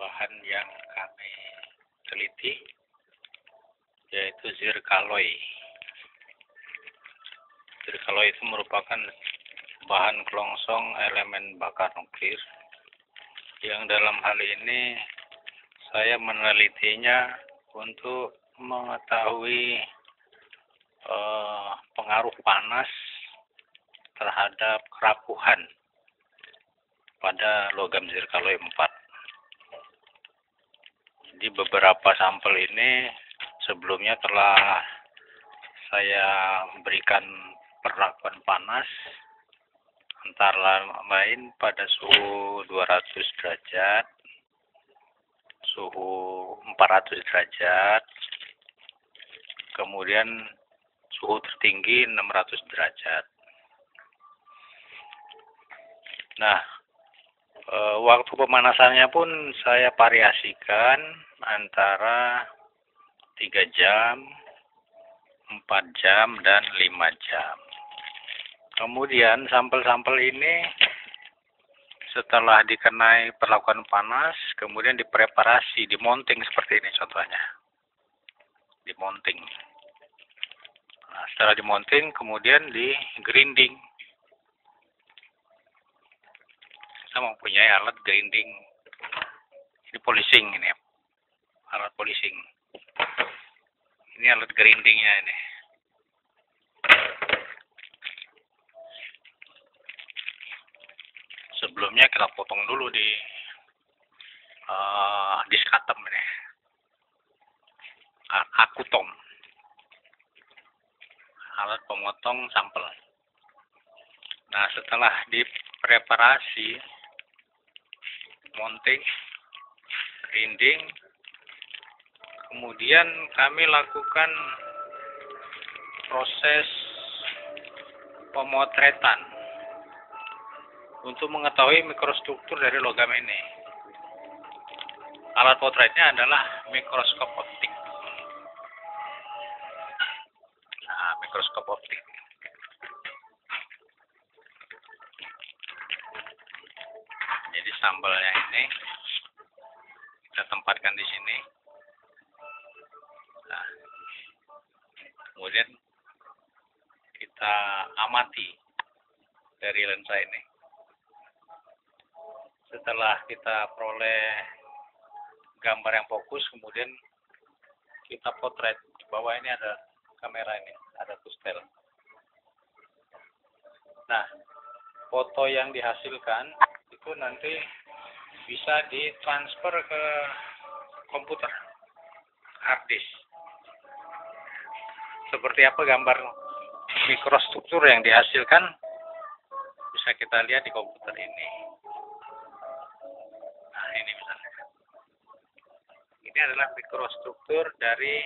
bahan yang kami teliti, yaitu zircaloy. Zircaloy itu merupakan bahan kelongsong elemen bakar nuklir yang dalam hal ini saya menelitinya untuk mengetahui pengaruh panas terhadap kerapuhan pada logam zircaloy 4. Di beberapa sampel ini sebelumnya telah saya berikan perlakuan panas antara lain pada suhu 200 derajat, suhu 400 derajat, kemudian suhu tertinggi 600 derajat. Nah, waktu pemanasannya pun saya variasikan antara 3 jam, 4 jam, dan 5 jam. Kemudian sampel-sampel ini setelah dikenai perlakuan panas, kemudian dipreparasi, dimonting seperti ini contohnya. Dimonting. Nah, setelah dimonting, kemudian di-grinding. Saya mempunyai alat grinding. Ini polishing ini, alat polishing. Ini alat grindingnya ini. Sebelumnya kita potong dulu di diskatem ini, akutom, alat pemotong sampel. Nah, setelah dipreparasi, mounting, grinding, kemudian kami lakukan proses pemotretan untuk mengetahui mikrostruktur dari logam ini. Alat potretnya adalah mikroskop optik. Nah, mikroskop optik. Jadi sampelnya ini kita tempatkan di sini. Nah, kemudian kita amati dari lensa ini. Setelah kita peroleh gambar yang fokus, kemudian kita potret. Di bawah ini ada kamera ini, ada tustel. Nah, foto yang dihasilkan itu nanti bisa ditransfer ke komputer, hard disk. Seperti apa gambar mikrostruktur yang dihasilkan bisa kita lihat di komputer ini. Nah, ini misalnya. Ini adalah mikrostruktur dari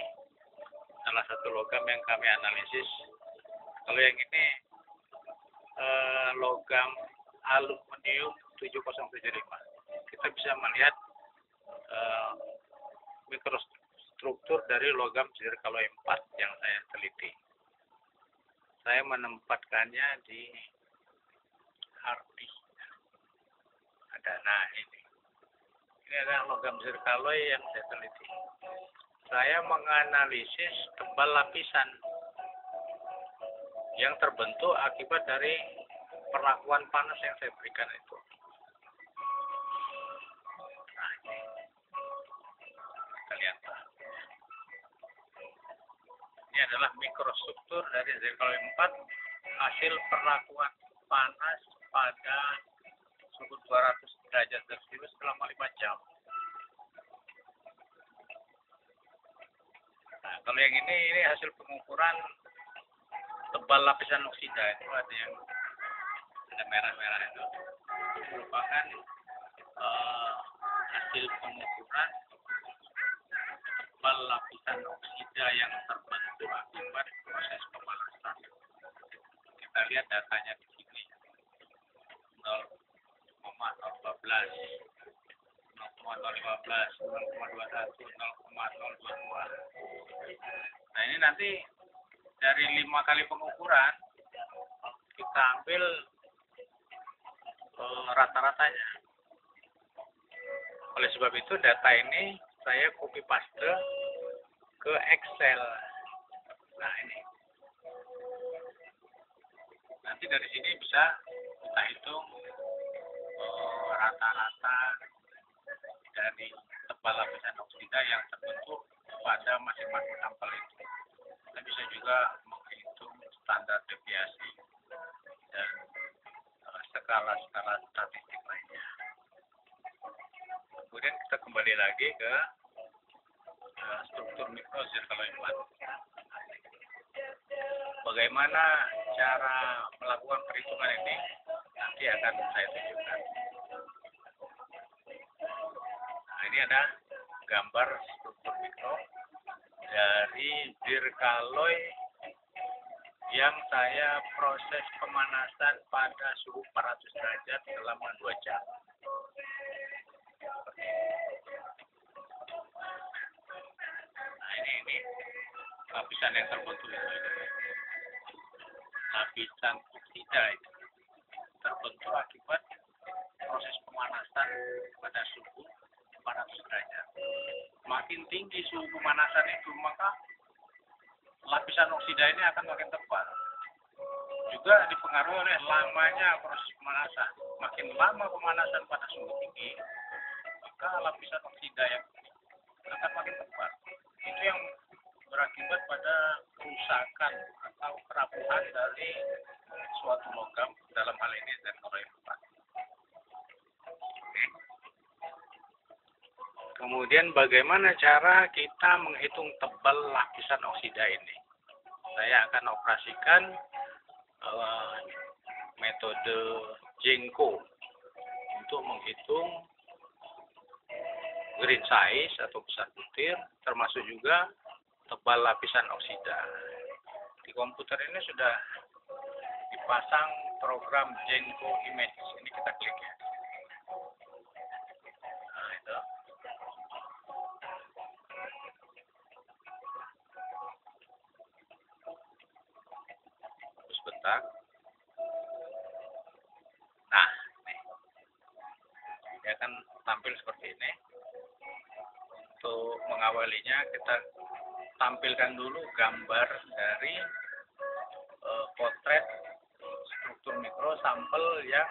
salah satu logam yang kami analisis. Kalau yang ini logam aluminium 7075. Kita bisa melihat mikrostruktur dari logam zircaloy 4 yang saya teliti. Saya menempatkannya di hard disk. Nah, ini adalah logam zircaloy yang saya teliti. Saya menganalisis tebal lapisan yang terbentuk akibat dari perlakuan panas yang saya berikan itu. Nah, ini kita lihat. Ini adalah mikrostruktur dari zircaloy 4 hasil perlakuan panas pada suhu 200 derajat Celcius selama 5 jam. Nah, kalau yang ini hasil pengukuran tebal lapisan oksida. Itu ada yang ada merah-merah itu. Merupakan hasil pengukuran tebal lapisan oksida yang terbentuk akibat proses pemanasan. Kita lihat datanya di sini. 0,015, 0,015, 0,21, 0,022. Nah, ini nanti dari 5 kali pengukuran kita ambil rata-ratanya. Oleh sebab itu data ini saya copy paste ke Excel. Nah ini. Nanti dari sini bisa kita hitung rata-rata dari tebal lapisan oksida yang terbentuk pada masing-masing sampel itu. Kita bisa juga menghitung standar deviasi dan skala-skala statistik lainnya. Kemudian kita kembali lagi ke struktur mikro zircaloy 4. Bagaimana cara melakukan perhitungan ini nanti akan saya tunjukkan. Nah, ini ada gambar struktur mikro dari zircaloy yang saya proses pemanasan pada suhu 400 derajat selama 2 jam. Nah, ini lapisan yang terbentuk itu. Lapisan oksida itu terbentuk akibat proses pemanasan pada suhu 400 derajat. Makin tinggi suhu pemanasan itu, maka lapisan oksida ini akan makin tebal. Juga dipengaruhi oleh lamanya proses pemanasan. Makin lama pemanasan pada suhu tinggi, maka lapisan oksida yang akan makin tebal. Itu yang berakibat pada kerusakan atau kerapuhan dari suatu logam, dalam hal ini zircaloy 4. Kemudian bagaimana cara kita menghitung tebal lapisan oksida ini? Saya akan operasikan metode Jenko untuk menghitung grain size atau besar butir, termasuk juga tebal lapisan oksida. Di komputer ini sudah dipasang program Jenko Image. Ini kita klik ya. Nah, itu. Terus bentar. Nah, nih. Dia akan tampil seperti ini. Untuk mengawalinya kita tampilkan dulu gambar dari potret struktur mikro sampel yang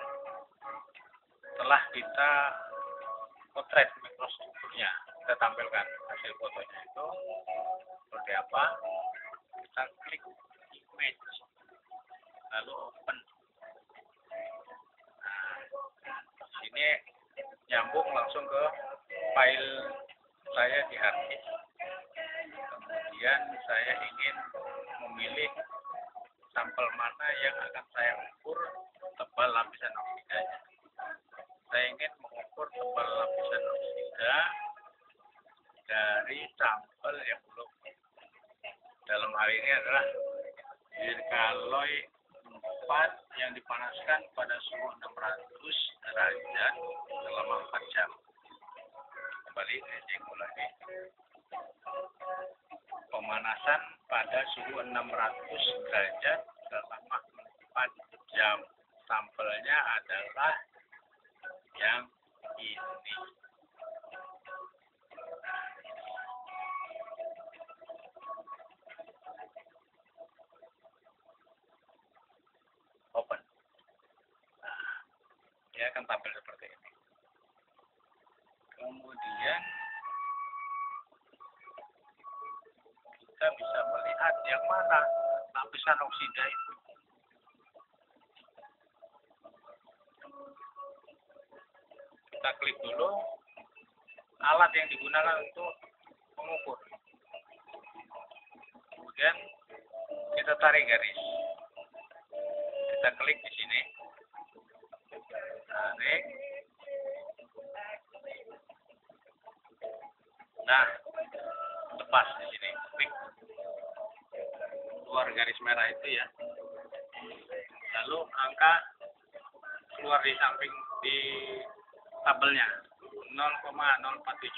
telah kita potret mikrostrukturnya. Kita tampilkan hasil fotonya itu seperti apa. Kita klik image, lalu open. Nah, sini nyambung langsung ke file saya di hard disk. Kemudian saya ingin memilih sampel mana yang akan saya ukur tebal lapisan oksidanya. Saya ingin mengukur tebal lapisan oksida dari sampel yang belum. Dalam hal ini adalah zircaloy 4 yang dipanaskan pada suhu 600 derajat selama 4 jam. Kembali ke Jenko lagi. Pemanasan pada suhu 600 derajat selama 4 jam. Sampelnya adalah yang ini. Open. Nah, dia akan tampil seperti ini. Kemudian kita bisa melihat yang mana lapisan oksida itu. Kita klik dulu alat yang digunakan untuk mengukur. Kemudian kita tarik garis. Kita klik di sini. Tarik. Nah, lepas di sini. Klik keluar garis merah itu ya. Lalu angka keluar di samping di tabelnya 0,047.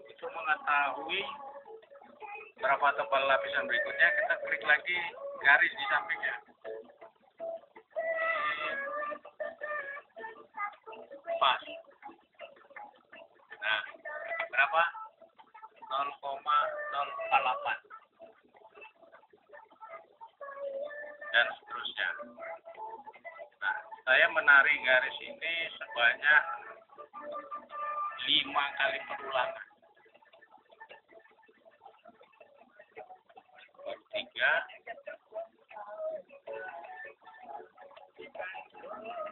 Untuk mengetahui berapa tebal lapisan berikutnya, kita klik lagi garis di sampingnya. Pas. berapa? 0,048 dan seterusnya. Nah, saya menarik garis ini sebanyak 5 kali perulangan. 3,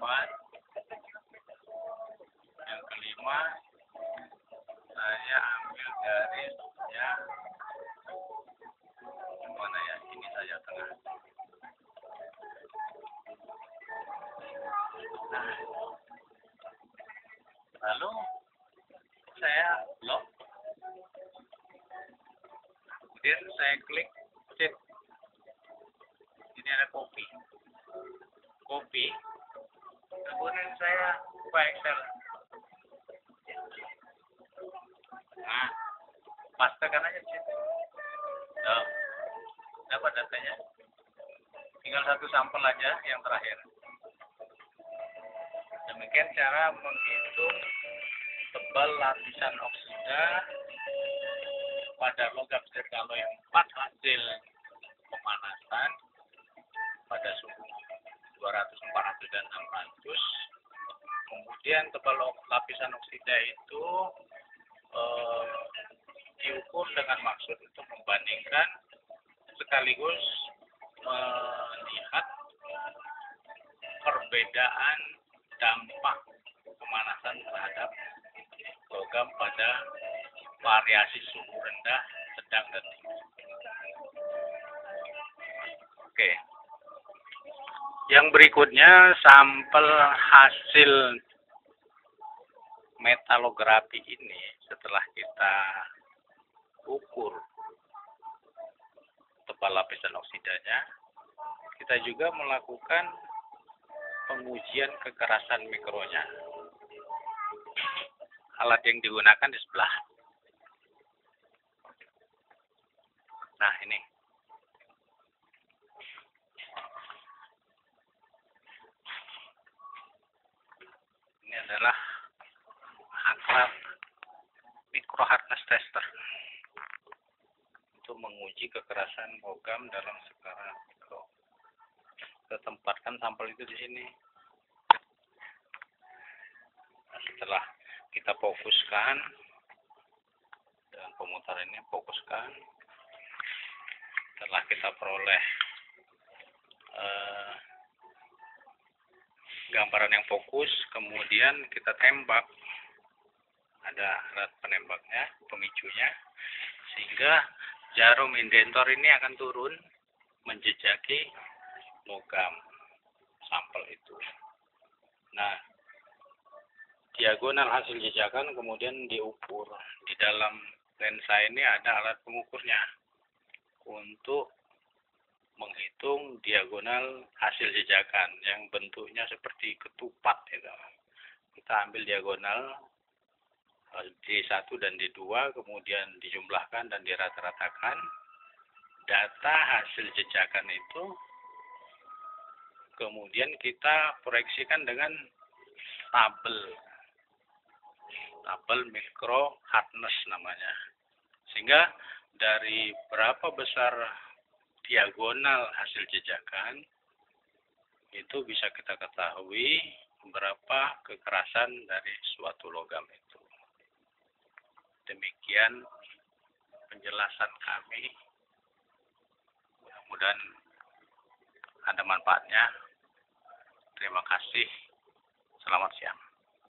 4, yang kelima saya ambil garisnya mana ya, ini saja tengah. Nah, lalu saya lock, kemudian saya klik sheet. Ini ada copy, kemudian saya buka Excel. Nah, pastekan aja sheet. Nah, dapat datanya. Tinggal satu sampel aja yang terakhir. Demikian cara menghitung tebal lapisan oksida pada logam zircaloy 4 hasil pemanasan pada suhu 200, 400, dan 600. Kemudian tebal lapisan oksida itu diukur dengan maksud untuk membandingkan sekaligus melihat perbedaan dampak pemanasan terhadap logam pada variasi suhu rendah, sedang, dan tinggi. Oke. Yang berikutnya sampel hasil metalografi ini setelah kita ukur tebal lapisan oksidanya, kita juga melakukan pengujian kekerasan mikronya. Alat yang digunakan di sebelah. Nah, ini. Ini adalah alat micro hardness tester untuk menguji kekerasan logam dalam skala mikro. Kita tempatkan sampel itu di sini. Nah, setelah kita fokuskan dengan pemutaran ini, fokuskan. Setelah kita peroleh gambaran yang fokus, kemudian kita tembak. Ada alat penembaknya, pemicunya, sehingga jarum indentor ini akan turun menjejaki logam sampel itu. Nah, diagonal hasil jejakan kemudian diukur. Di dalam lensa ini ada alat pengukurnya untuk menghitung diagonal hasil jejakan yang bentuknya seperti ketupat gitu. Kita ambil diagonal D1 dan D2, kemudian dijumlahkan dan dirata-ratakan. Data hasil jejakan itu kemudian kita proyeksikan dengan tabel micro hardness namanya. Sehingga dari berapa besar diagonal hasil jejakan itu bisa kita ketahui berapa kekerasan dari suatu logam itu. Demikian penjelasan kami. Mudah-mudahan ada manfaatnya. Terima kasih. Selamat siang.